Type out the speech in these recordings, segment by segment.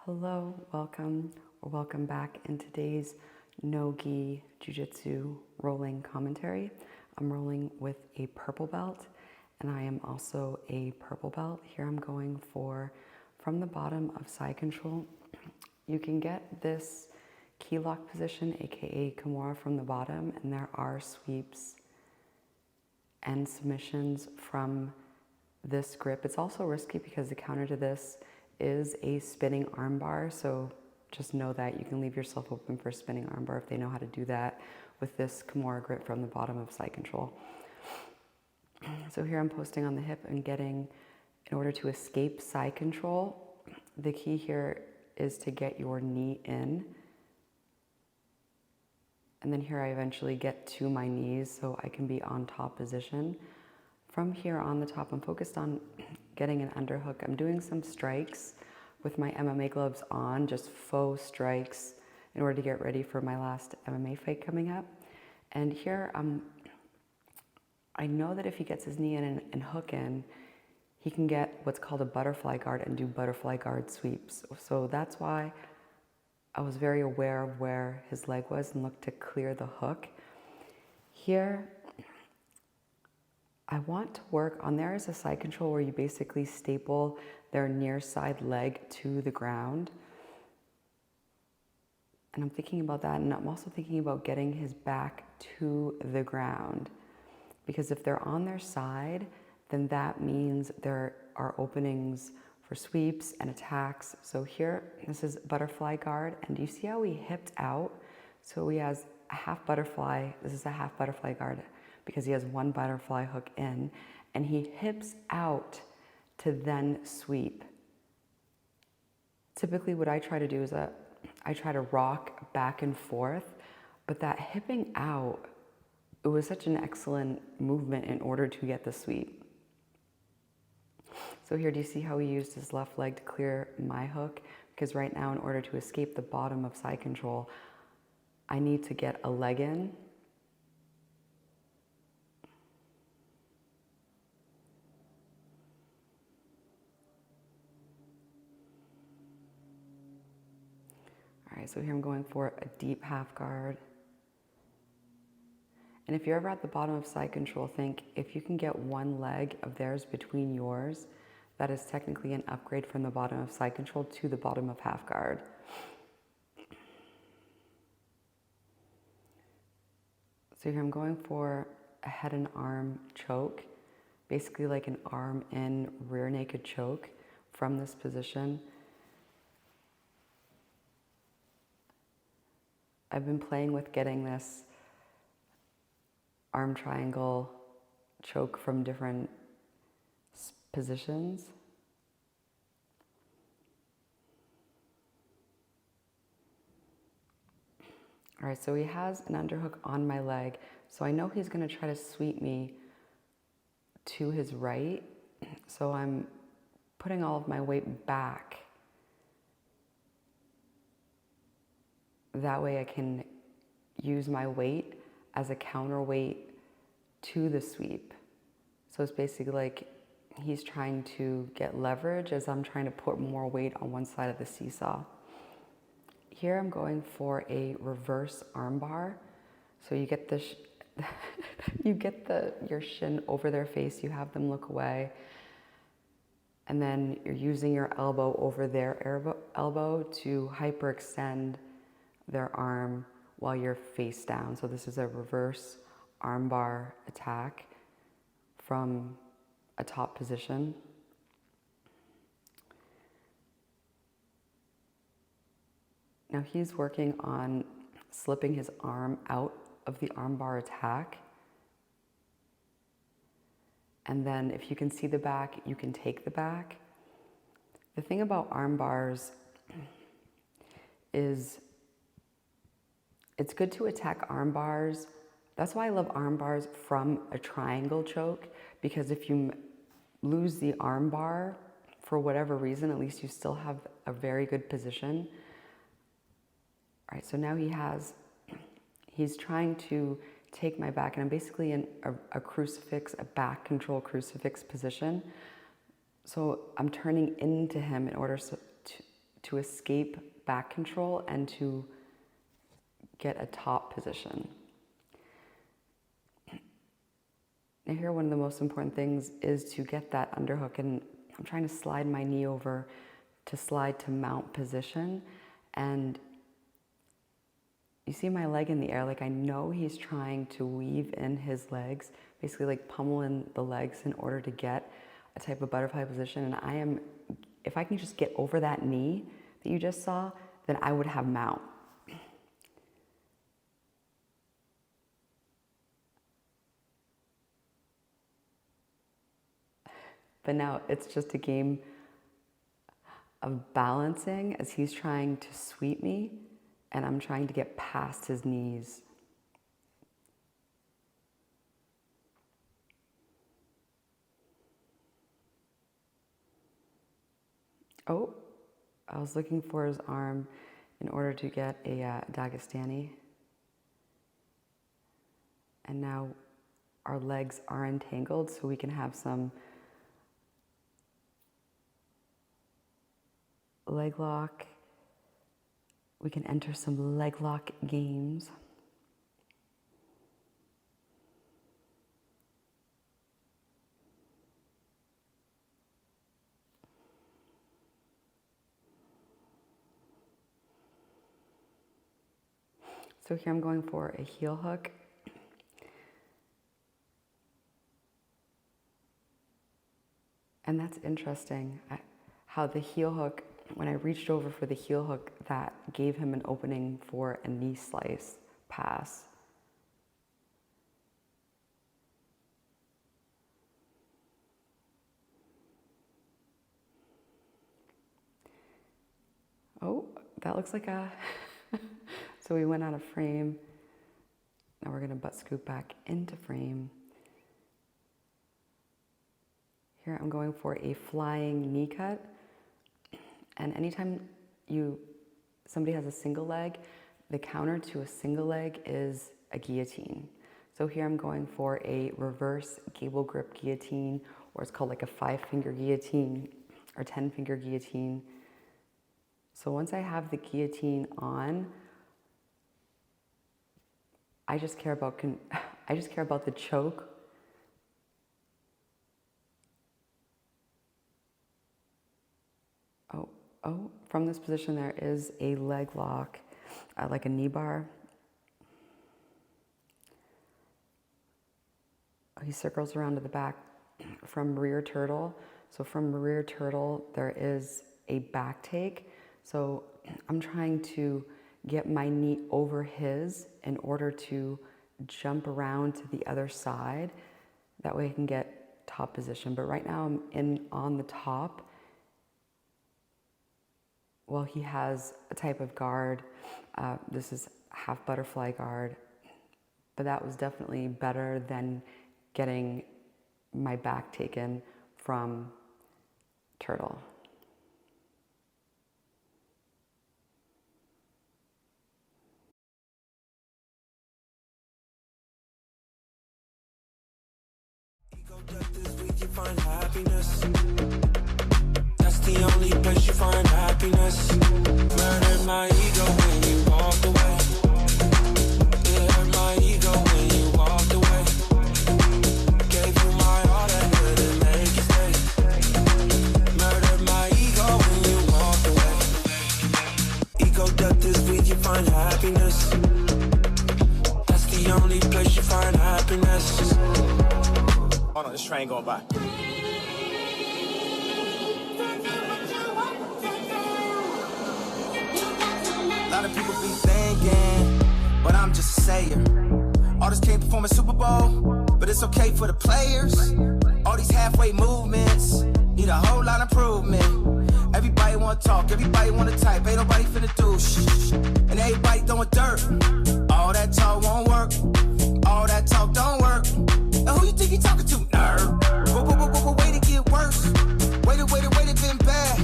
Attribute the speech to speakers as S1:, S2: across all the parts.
S1: Hello, welcome back in today's Nogi Jiu-Jitsu rolling commentary. I'm rolling with a purple belt, and I am also a purple belt. Here I'm going for, from the bottom of side control, you can get this key lock position, aka Kimura, from the bottom, and there are sweeps and submissions from this grip. It's also risky because the counter to this is a spinning armbar, so just know that you can leave yourself open for spinning armbar if they know how to do that with this Kimura grip from the bottom of side control. So here I'm posting on the hip and getting, in order to escape side control, the key here is to get your knee in. And then here I eventually get to my knees so I can be on top position. From here on the top, I'm focused on getting an underhook. I'm doing some strikes with my MMA gloves on, just faux strikes in order to get ready for my last MMA fight coming up. And here I know that if he gets his knee in and hook in, he can get what's called a butterfly guard and do butterfly guard sweeps. So that's why I was very aware of where his leg was and looked to clear the hook. Here, I want to work on, there is a side control where you basically staple their near side leg to the ground. And I'm thinking about that, and I'm also thinking about getting his back to the ground. Because if they're on their side, then that means there are openings for sweeps and attacks. So here, this is butterfly guard, and do you see how he hipped out? So he has a half butterfly, this is a half butterfly guard, because he has one butterfly hook in, and he hips out to then sweep. Typically what I try to do is I try to rock back and forth, but that hipping out, it was such an excellent movement in order to get the sweep. So here, do you see how he used his left leg to clear my hook? Because right now, in order to escape the bottom of side control, I need to get a leg in. All right, so here I'm going for a deep half guard. And if you're ever at the bottom of side control, think if you can get one leg of theirs between yours, that is technically an upgrade from the bottom of side control to the bottom of half guard. So here I'm going for a head and arm choke, basically like an arm in rear naked choke from this position. I've been playing with getting this arm triangle choke from different positions. All right, so he has an underhook on my leg, so I know he's going to try to sweep me to his right, so I'm putting all of my weight back. That way I can use my weight as a counterweight to the sweep. So it's basically like he's trying to get leverage as I'm trying to put more weight on one side of the seesaw. Here I'm going for a reverse armbar. So you get this, you get your shin over their face, you have them look away, and then you're using your elbow over their elbow to hyperextend their arm while you're face down. So this is a reverse armbar attack from a top position. Now he's working on slipping his arm out of the armbar attack. And then if you can see the back, you can take the back. The thing about arm bars is it's good to attack arm bars. That's why I love arm bars from a triangle choke, because if you lose the arm bar for whatever reason, at least you still have a very good position. All right, so now he's trying to take my back, and I'm basically in a crucifix, a back control crucifix position. So I'm turning into him in order to escape back control and to get a top position. Now here, one of the most important things is to get that underhook, and I'm trying to slide my knee over to slide to mount position, and you see my leg in the air, like I know he's trying to weave in his legs, basically like pummel in the legs in order to get a type of butterfly position, and if I can just get over that knee that you just saw, then I would have mount. But now it's just a game of balancing as he's trying to sweep me and I'm trying to get past his knees. Oh, I was looking for his arm in order to get a Dagestani. And now our legs are entangled, so we can have some leg lock. We can enter some leg lock games. So here I'm going for a heel hook. And that's interesting, how the heel hook, when I reached over for the heel hook, that gave him an opening for a knee slice pass. Oh, that looks like a... So we went out of frame. Now we're gonna butt scoop back into frame. Here I'm going for a flying knee cut. And anytime somebody has a single leg, the counter to a single leg is a guillotine. So here I'm going for a reverse gable grip guillotine, or it's called like a 5-finger guillotine or 10-finger guillotine. So once I have the guillotine on, I just care about the choke. Oh, from this position there is a leg lock, like a knee bar. He circles around to the back from rear turtle. So from rear turtle, there is a back take. So I'm trying to get my knee over his in order to jump around to the other side. That way I can get top position. But right now I'm on the top. Well, he has a type of guard. This is half butterfly guard, but that was definitely better than getting my back taken from turtle.
S2: Find happiness. That's the only place you find happiness. Murdered my ego when you walked away. It hurt my ego when you walked away. Gave you my all that couldn't make you stay. Murdered my ego when you walked away. Ego death is where you find happiness. That's the only place you find happiness. Hold on, this train going by. A lot of people be thinking, but I'm just a sayer. Artists can't perform a Super Bowl, but it's okay for the players. All these halfway movements need a whole lot of improvement. Everybody wanna talk, everybody wanna type, ain't nobody finna do shh. And everybody throwing dirt. All that talk won't work. All that talk don't work. And who you think you talking to, nerd? Way to get worse. Way to been bad.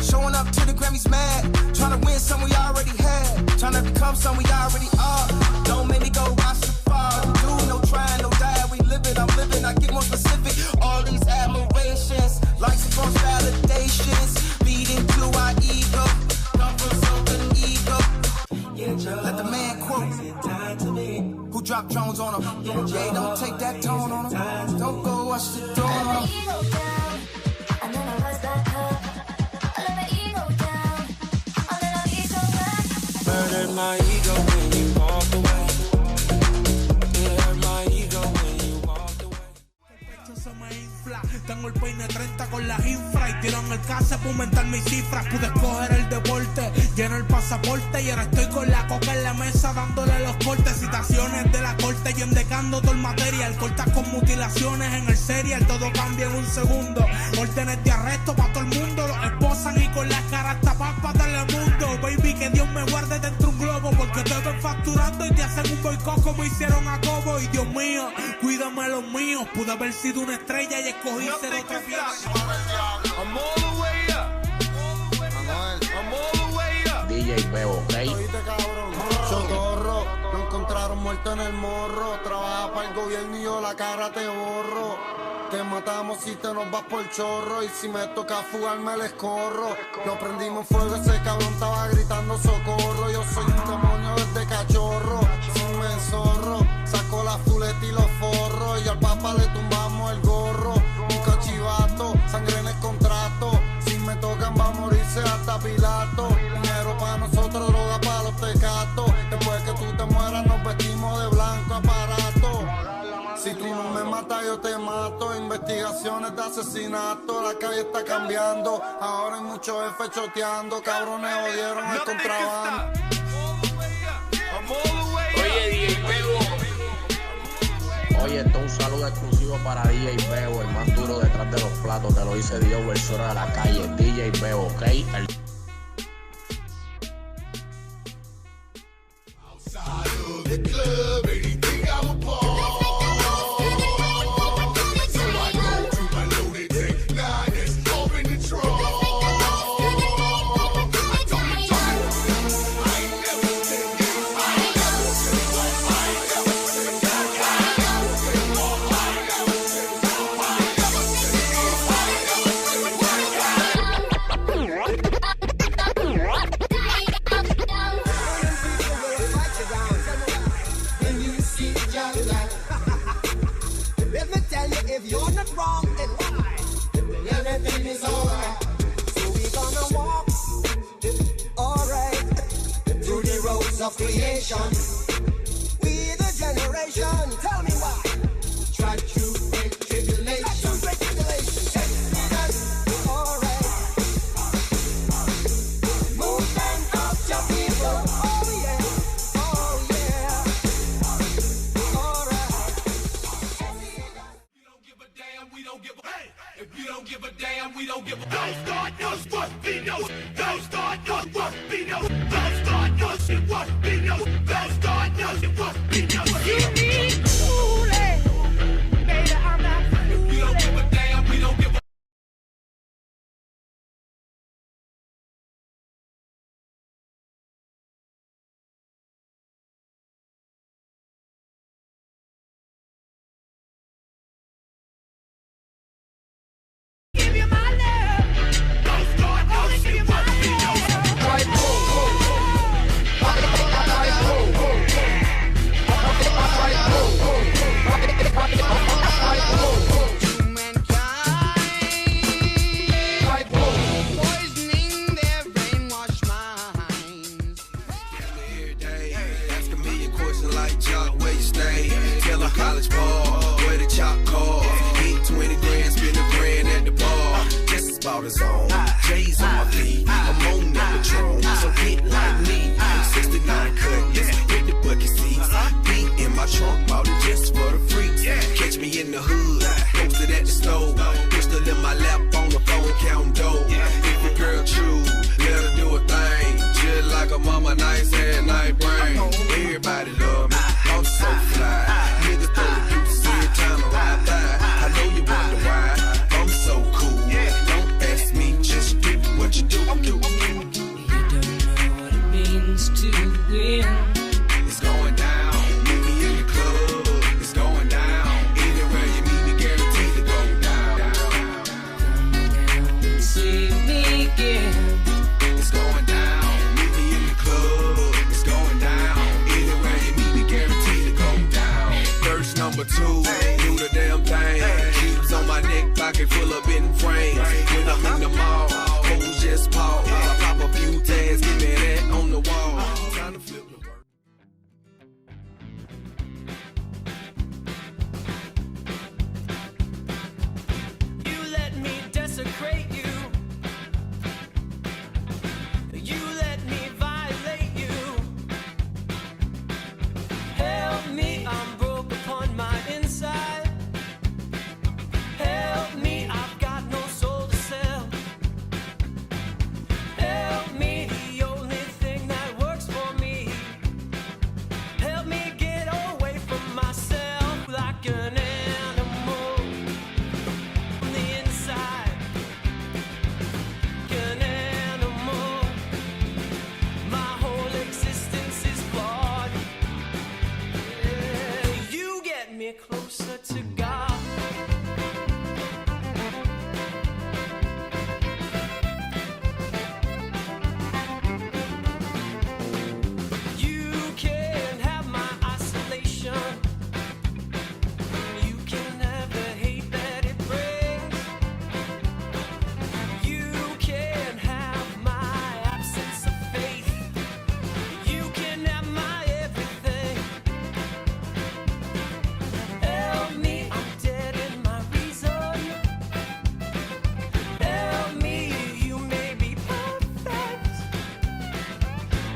S2: Showing up to the Grammys mad. Trying to win some we already had. Trying to become some we already are. Don't make me go watch the far. We do no trying, no die. We live it, I'm living. I get more specific. All these admirations, likes and false validations, feeding to our ego. drop drones on them. Yeah, don't take that tone on them. Don't go watch the throne on them.
S3: Murdered my ego when you walked away. It hurt my ego when you walked away.
S4: El pecho se me infla, tengo el peine 30 con las infra y tiraron el casa para aumentar mis cifras. Pude escoger el deporte, lleno el pasaporte y ahora estoy con la coca en la mesa dándole los cortes. Citaciones de la corte y endecando todo el material. Cortas con mutilaciones en el serial, todo cambia en un segundo. Órdenes de arresto para todo el mundo, los esposan y con las caras tapadas para Telemundo. Baby, que Dios me guarde dentro un globo, porque te ven facturando y te hacen un boicot como hicieron a Cobo. Y Dios mío, cuídame a los míos. Pude haber sido una estrella y escogí ser otra fiera.
S3: I'm all the way up. I'm all the way up.
S5: DJ Bebo, ¿ok?
S6: Oíste, cabrón, chotorro, lo encontraron muerto en el morro. Trabaja para el gobierno y yo la cara te borro. Te matamos si te nos vas por chorro. Y si me toca fugarme les corro. Lo prendimos en fuego, ese cabrón estaba gritando socorro. Yo soy un demonio desde cachorro. Si me enzorro, saco la fuleta y los forros. Y al papa le tumbamos el gorro. Un cachivato, sangre en el contrato. Si me tocan va a morirse hasta Pilato. Dinero para nosotros, droga para los tecatos. Después que tú te mueras nos vestimos de blanco aparato. Si tú no me matas yo te mato. Investigaciones de asesinato. La calle está cambiando. Ahora hay muchos jefes choteando. Cabrones jodieron el contrabando.
S5: Oye, DJ Bebo. Oye, esto es un saludo exclusivo para DJ Bebo, el más duro detrás de los platos. Te lo dice Dios, versora de la calle. DJ Bebo, ¿ok?
S7: Of creation, we the generation. Tell me why. Try to break tribulation. Alright. Movement of your people. Oh yeah. Oh yeah. Alright.
S4: We don't give a damn. We don't give a hey. If you don't give a damn, we don't give a. Don't start no what be no. Don't start no what be no. Don't start no what be no. Don't start no what be no. You need fooling, baby. I'm not fooling. We don't give a damn. We don't give a. Give you my love. Don't start no give you my love. Right,
S2: Poisoning their brainwashed minds. Every day, ask a million questions like Jock, where you stay? Tell a college ball, where the chop call. Eat 20 grand, spend a grand at the bar. Just as about his own. J's on my feet, I'm on the Patron. So hit like me, 69 cutlass, hit the bucket seats. Beat in my trunk, bought it just for the freaks. Catch me in the hood, posted at the stove. Pistol in my lap on the phone, counting dough. If your girl true, let her do a thing. Just like a mama, nice and night brain. Everybody love me, I'm so fly. Niggas throw the deuces every time I ride by. I know you wonder why, I'm so cool. Don't ask me, just do what you do.
S3: You don't know what it means to win.
S2: It's going down, meet me in the club. It's going down, anywhere you meet me, guaranteed to go down.
S3: Come down and see me again.
S2: It's going down, meet me in the club. It's going down, anywhere you meet me, guaranteed to go down.
S3: pocket full of bitten frames. When I'm in the mall, hoes just pause. I pop a few tags, give me that on the wall. Time to flip the bird.
S8: You let me desecrate you. You let me violate you. Help me, I'm broke upon my inside. Help me, I've got no soul to sell. Help me, the only thing that works for me. Help me get away from myself like an animal on the inside. Like an animal, my whole existence is flawed. Yeah, you get me closer to God. You can have my isolation. You can have the hate that it brings. You can have my absence of faith. You can have my everything. Help me, I'm dead in my reason. Help me, you may be perfect.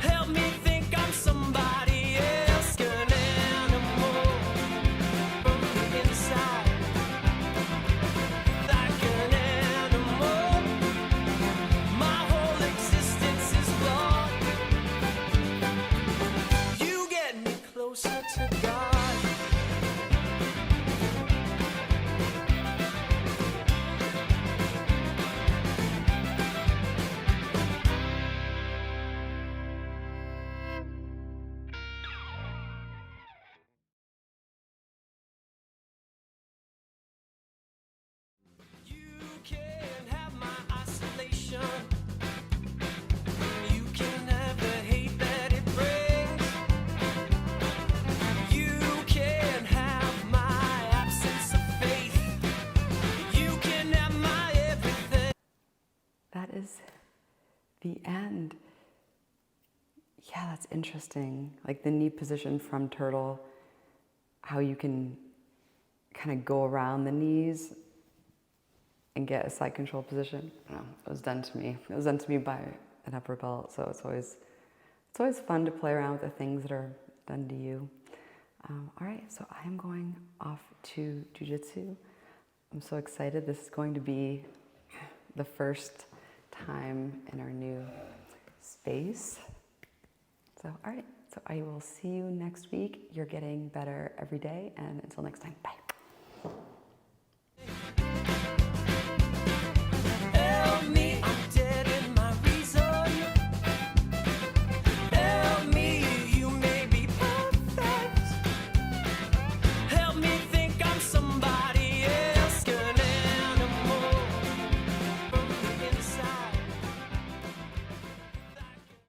S8: Help me think I'm somebody else, an animal from the inside. Like an animal, my whole existence is flawed. You get me closer to God. You can have my isolation. You can have the hate that it brings. You can have my absence of faith. You can have my everything.
S1: That is the end. Yeah, that's interesting. Like the knee position from turtle, how you can kind of go around the knees and get a side control position. I don't know, it was done to me. It was done to me by an upper belt, so it's always fun to play around with the things that are done to you. All right, so I am going off to jujitsu. I'm so excited. This is going to be the first time in our new space. So, all right, so I will see you next week. You're getting better every day, and until next time, bye.